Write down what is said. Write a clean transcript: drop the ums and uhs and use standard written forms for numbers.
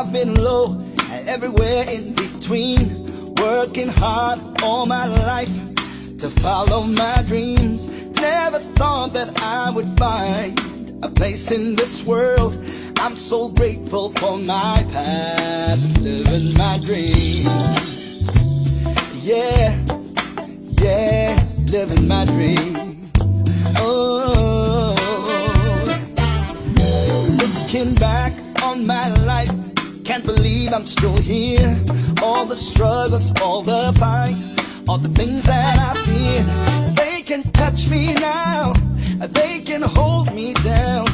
I've been low and everywhere in between, working hard all my life to follow my dreams. Never thought that I would find a place in this world. I'm so grateful for my past, living my dream. Yeah, yeah, living my dream. Oh, looking back on my life, can't believe I'm still here. All the struggles, all the fights, all the things that I fear, they can touch me now, they can hold me down.